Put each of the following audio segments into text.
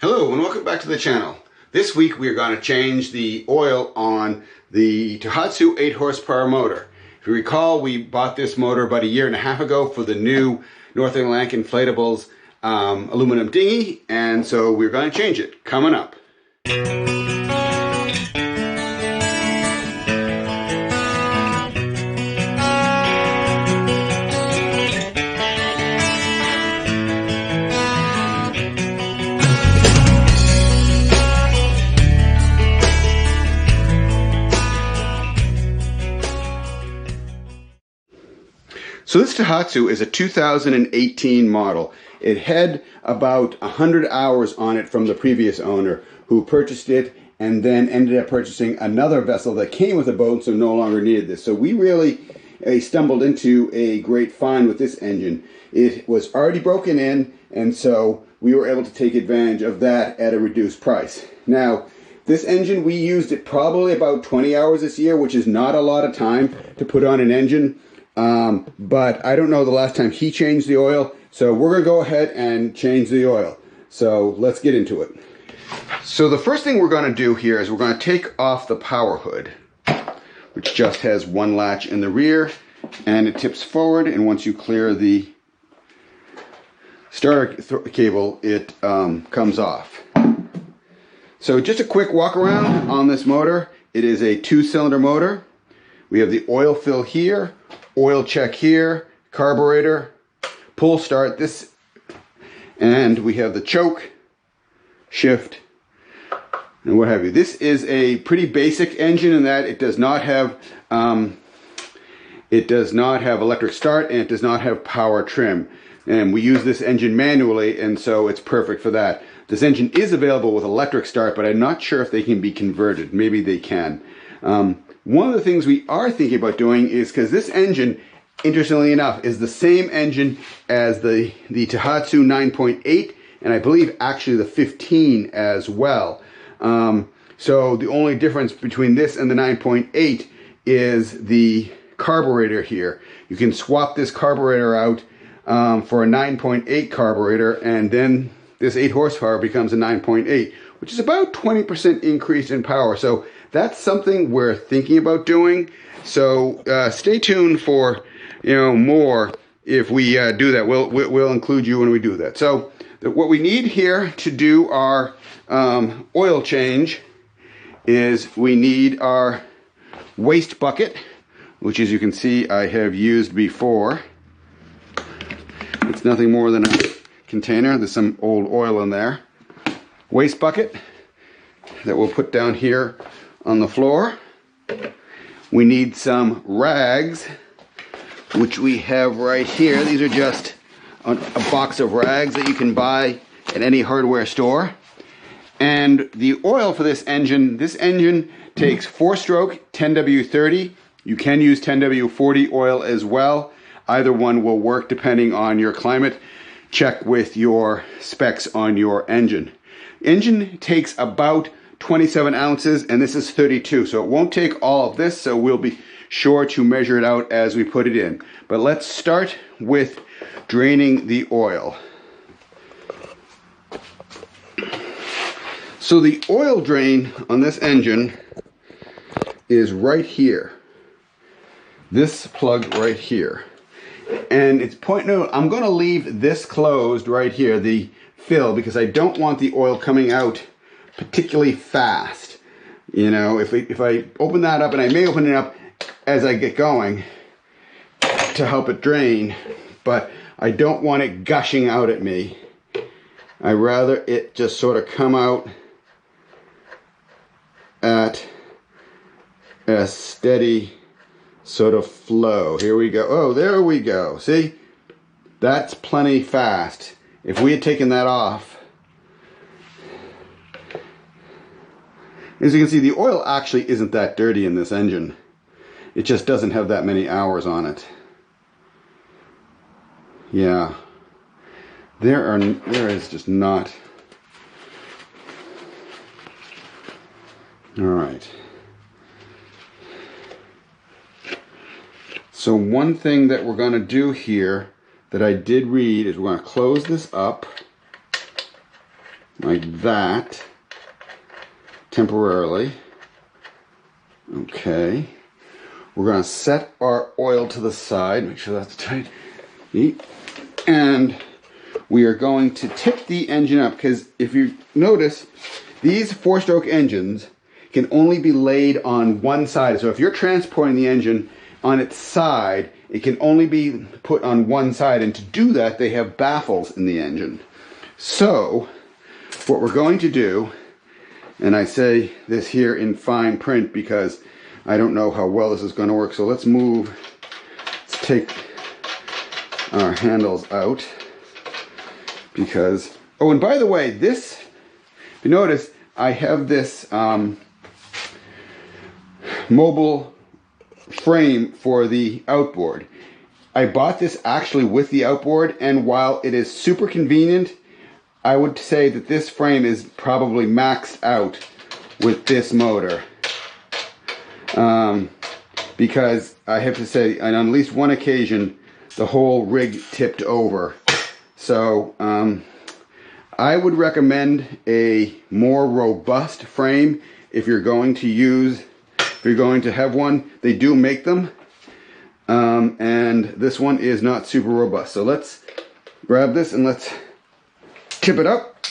Hello and welcome back to the channel. This week we are going to change the oil on the Tohatsu 8 horsepower motor. If you recall, we bought this motor about a year and a half ago for the new North Atlantic Inflatables aluminum dinghy, and so we're going to change it. Coming up. So this Tohatsu is a 2018 model. It had about 100 hours on it from the previous owner who purchased it and then ended up purchasing another vessel that came with a boat, so no longer needed this. So we really stumbled into a great find with this engine. It was already broken in, and so we were able to take advantage of that at a reduced price. Now, this engine, we used it probably about 20 hours this year, which is not a lot of time to put on an engine. But I don't know the last time he changed the oil, so we're going to go ahead and change the oil. So let's get into it. So the first thing we're going to do here is we're going to take off the power hood, which just has one latch in the rear, and it tips forward, and once you clear the starter cable, it comes off. So just a quick walk around on this motor. It is a 2-cylinder motor. We have the oil fill here, oil check here, carburetor, pull start this, and we have the choke, shift, and what have you. This is a pretty basic engine in that it does not have electric start, and it does not have power trim. And we use this engine manually, and so it's perfect for that. This engine is available with electric start, but I'm not sure if they can be converted. Maybe they can. One of the things we are thinking about doing is, because this engine, interestingly enough, is the same engine as the Tohatsu 9.8, and I believe actually the 15 as well. So the only difference between this and the 9.8 is the carburetor here. You can swap this carburetor out for a 9.8 carburetor, and then this 8 horsepower becomes a 9.8, which is about 20% increase in power. So that's something we're thinking about doing. So stay tuned for more if we do that. We'll include you when we do that. So what we need here to do our oil change is we need our waste bucket, which, as you can see, I have used before. It's nothing more than a container. There's some old oil in there. Waste bucket that we'll put down here on the floor. We need some rags, which we have right here. These are just a box of rags that you can buy at any hardware store. And the oil for this engine takes 4-stroke 10W30. You can use 10W40 oil as well. Either one will work depending on your climate. Check with your specs on your engine. Engine takes about 27 ounces, and this is 32, so it won't take all of this, so we'll be sure to measure it out as we put it in. But let's start with draining the oil. So the oil drain on this engine is right here. This plug right here. And it's I'm going to leave this closed right here, the fill, because I don't want the oil coming out particularly fast. If I open that up, and I may open it up as I get going to help it drain, but I don't want it gushing out at me. I'd rather it just sort of come out at a steady sort of flow. Here we go. Oh, there we go. See? That's plenty fast. If we had taken that off, as you can see, the oil actually isn't that dirty in this engine. It just doesn't have that many hours on it. Yeah. There is just not. All right. So one thing that we're going to do here that I did read is we're going to close this up like that, temporarily. Okay. We're going to set our oil to the side, make sure that's tight. And we are going to tip the engine up, because if you notice, these 4-stroke engines can only be laid on one side. So if you're transporting the engine on its side, it can only be put on one side. And to do that, they have baffles in the engine. So what we're going to do, and I say this here in fine print because I don't know how well this is going to work. So let's take our handles out, because, oh, and by the way, this, if you notice, I have this mobile frame for the outboard. I bought this actually with the outboard, and while it is super convenient, I would say that this frame is probably maxed out with this motor. Because I have to say, on at least one occasion, the whole rig tipped over. So I would recommend a more robust frame if you're going to have one. They do make them, and this one is not super robust. So let's grab this and let's tip it up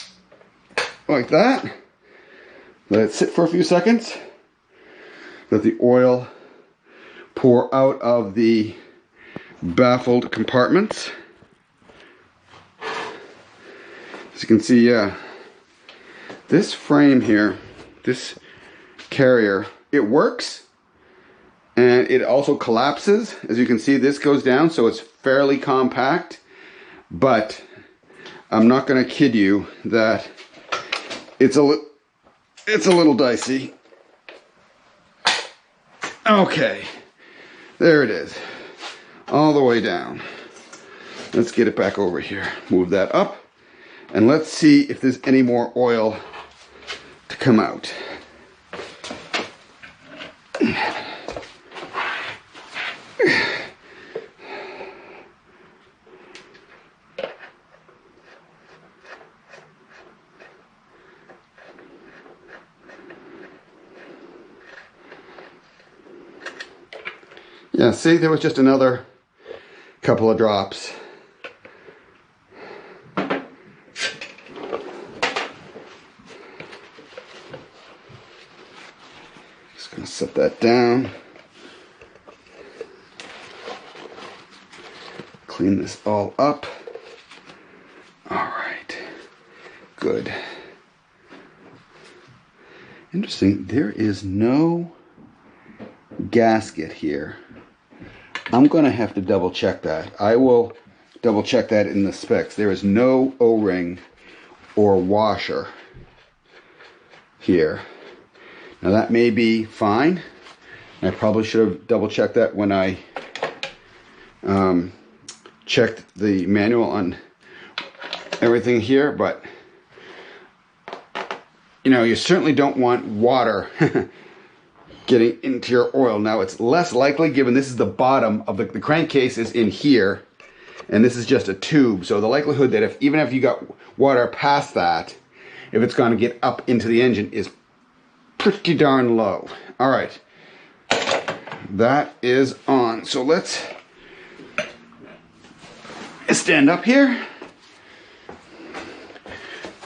like that. Let it sit for a few seconds. Let the oil pour out of the baffled compartments. As you can see, this frame here, this carrier, it works, and it also collapses. As you can see, this goes down, so it's fairly compact, but I'm not going to kid you that it's a little dicey. Okay, there it is, all the way down. Let's get it back over here. Move that up, and let's see if there's any more oil to come out. Yeah, see, there was just another couple of drops. Just gonna set that down. Clean this all up. All right, good. Interesting, there is no gasket here. I'm going to have to double check that. I will double check that in the specs. There is no O-ring or washer here. Now that may be fine. I probably should have double checked that when I checked the manual on everything here, but you know, you certainly don't want water getting into your oil. Now it's less likely, given this is the bottom of the crankcase is in here, and this is just a tube, so the likelihood that even if you got water past that, if it's going to get up into the engine is pretty darn low. All right, that is on. So let's stand up here,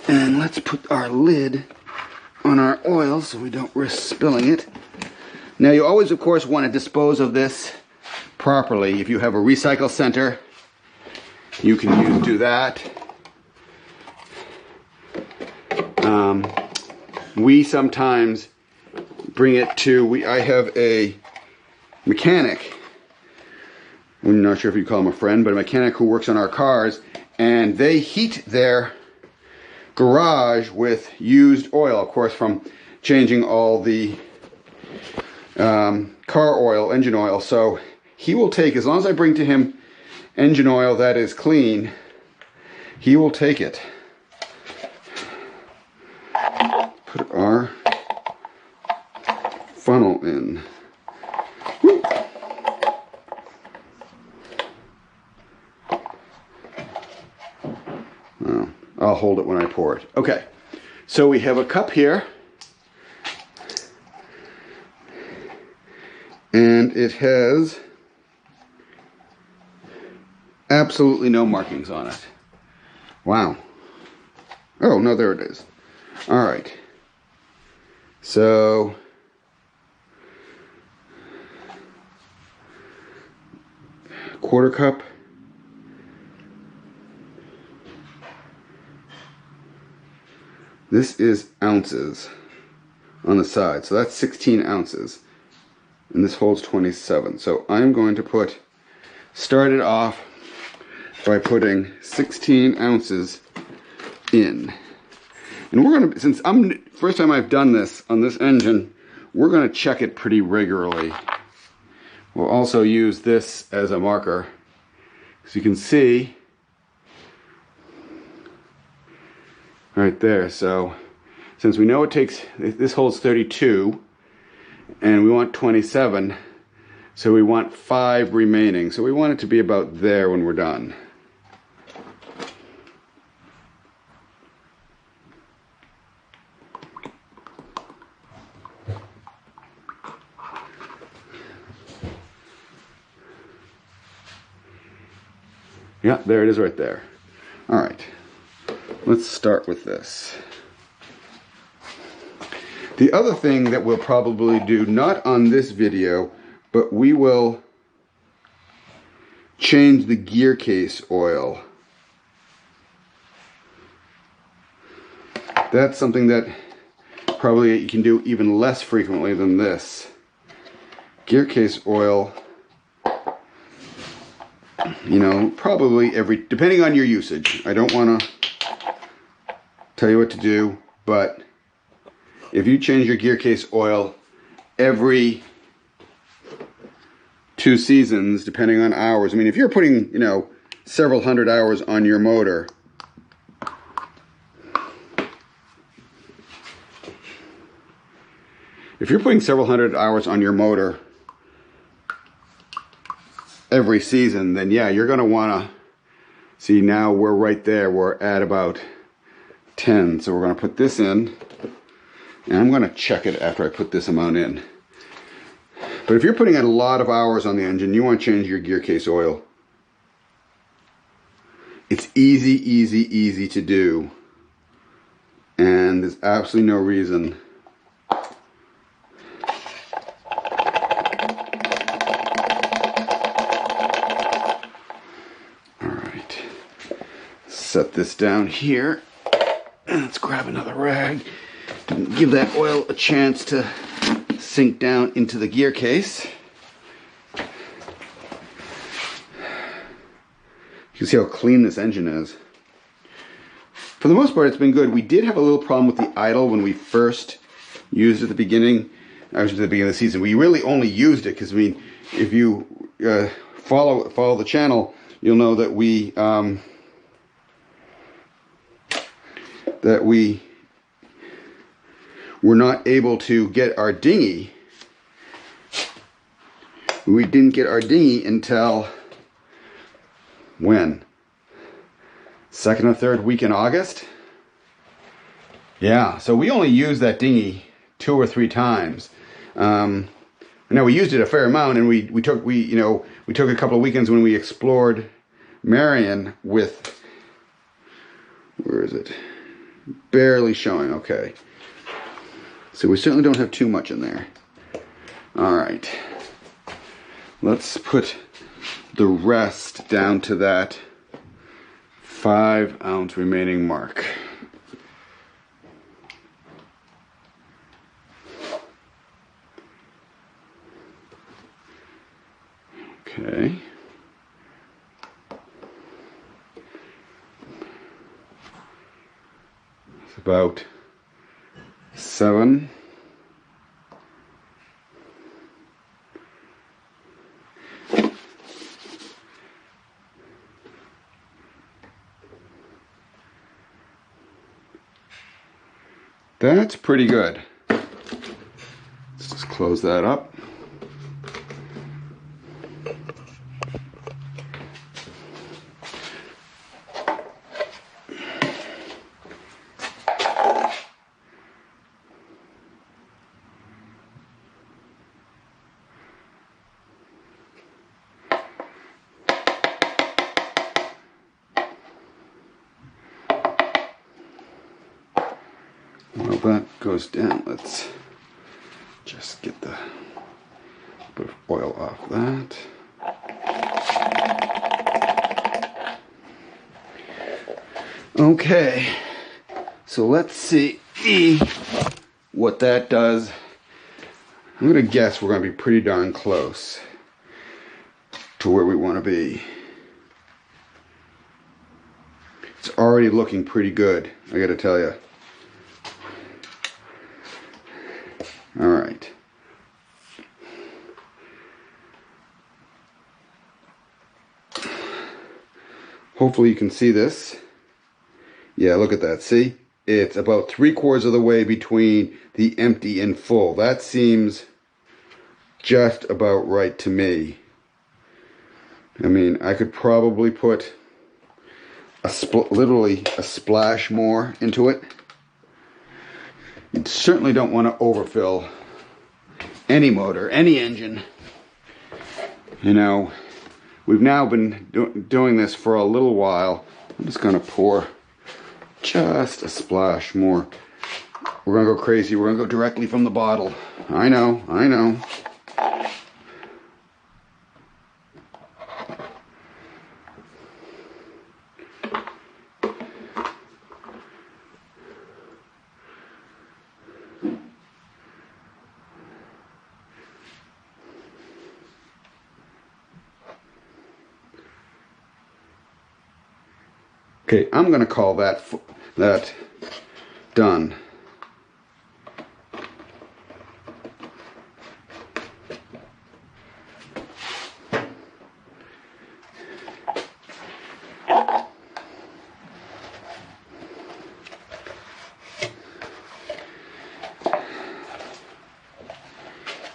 and let's put our lid on our oil so we don't risk spilling it. Now you always, of course, want to dispose of this properly. If you have a recycle center, you can do that. We sometimes bring it to, I have a mechanic, I'm not sure if you call him a friend, but a mechanic who works on our cars, and they heat their garage with used oil, of course, from changing all the car oil, engine oil. So he will take, as long as I bring to him engine oil that is clean, he will take it. Put our funnel in. Woo. Well, I'll hold it when I pour it. Okay, So we have a cup here, and it has absolutely no markings on it. Wow. Oh, no, there it is. All right. So quarter cup. This is ounces on the side. So that's 16 ounces. And this holds 27. So I'm going to start it off by putting 16 ounces in. And we're going to, since first time I've done this on this engine, we're going to check it pretty regularly. We'll also use this as a marker. As you can see, right there. So since we know this holds 32 and we want 27, so we want 5 remaining. So we want it to be about there when we're done. Yeah, there it is right there. All right, let's start with this. The other thing that we'll probably do, not on this video, but we will change the gear case oil. That's something that probably you can do even less frequently than this. Gear case oil, you know, probably depending on your usage. I don't want to tell you what to do, but if you change your gear case oil every 2 seasons, depending on hours. I mean, if you're putting, you know, several hundred hours on your motor, every season, then yeah, you're going to want to see. Now we're right there. We're at about 10. So we're going to put this in, and I'm going to check it after I put this amount in. But if you're putting a lot of hours on the engine, you want to change your gear case oil. It's easy to do, and there's absolutely no reason set this down here. Let's grab another rag. Give that oil a chance to sink down into the gear case. You can see how clean this engine is. For the most part, it's been good. We did have a little problem with the idle when we first used it at the beginning. Actually, at the beginning of the season, we really only used it because, I mean, if you follow the channel, you'll know that we were not able to get our dinghy. We didn't get our dinghy until when? Second or third week in August? Yeah, so we only used that dinghy 2 or 3 times. Now we used it a fair amount, and we took a couple of weekends when we explored Marion with, where is it? Barely showing. Okay. So we certainly don't have too much in there. All right. Let's put the rest down to that 5 ounce remaining mark. Okay. It's about 7. That's pretty good. Let's just close that up. While that goes down, let's just get the bit of oil off that. Okay, so let's see what that does. I'm gonna guess we're gonna be pretty darn close to where we want to be. It's already looking pretty good, I gotta tell you. All right. Hopefully you can see this. Yeah, look at that, see? It's about 3/4 of the way between the empty and full. That seems just about right to me. I mean, I could probably put literally a splash more into it. You certainly don't want to overfill any motor, any engine. You know, we've now been doing this for a little while. I'm just going to pour just a splash more. We're going to go crazy. We're going to go directly from the bottle. I know, I know. Okay, I'm going to call that done.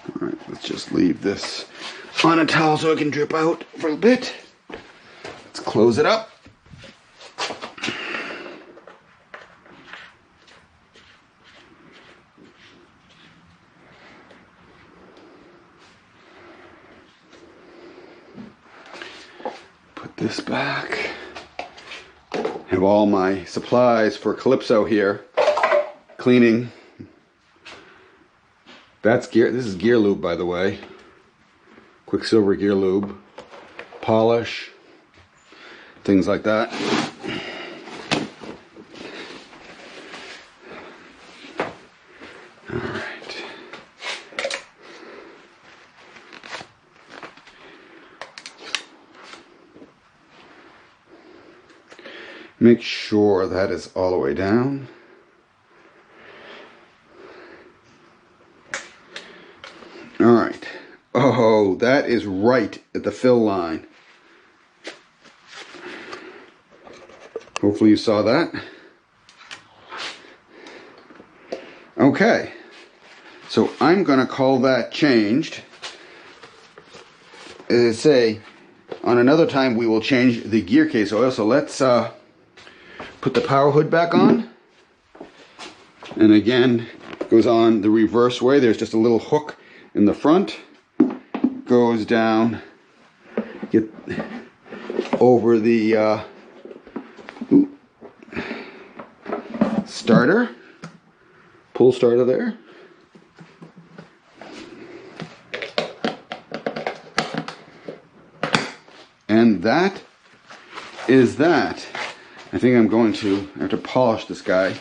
All right, let's just leave this on a towel so it can drip out for a bit. Let's close it up. This back. Have all my supplies for Calypso here. Cleaning. That's gear. This is gear lube, by the way. Quicksilver gear lube. Polish. Things like that. All right. Make sure that is all the way down. All right. Oh, that is right at the fill line. Hopefully you saw that. Okay. So I'm going to call that changed. As I say, on another time we will change the gear case oil. So let's put the power hood back on, and again it goes on the reverse way. There's just a little hook in the front, goes down, get over the starter, pull starter there, and that is that. I think I'm going to have to polish this guy.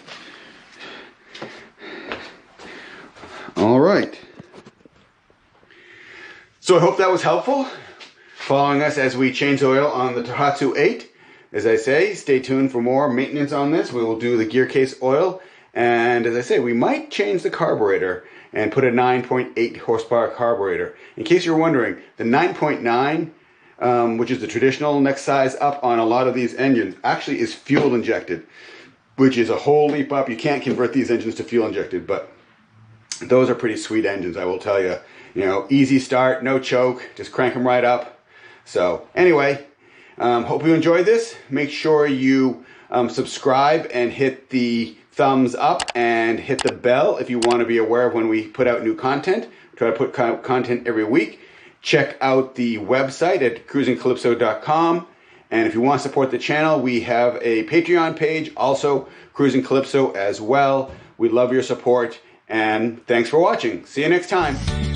All right. So I hope that was helpful. Following us as we change oil on the Tohatsu 8. As I say, stay tuned for more maintenance on this. We will do the gear case oil. And as I say, we might change the carburetor and put a 9.8 horsepower carburetor. In case you're wondering, the 9.9 which is the traditional next size up on a lot of these engines, actually is fuel injected, which is a whole leap up. You can't convert these engines to fuel injected, but those are pretty sweet engines, I will tell you. You know, easy start, no choke, just crank them right up. So anyway, hope you enjoyed this. Make sure you subscribe and hit the thumbs up and hit the bell if you want to be aware of when we put out new content. We try to put content every week. Check out the website at cruisingcalypso.com. And if you want to support the channel, we have a Patreon page, also Cruising Calypso as well. We love your support, and thanks for watching. See you next time.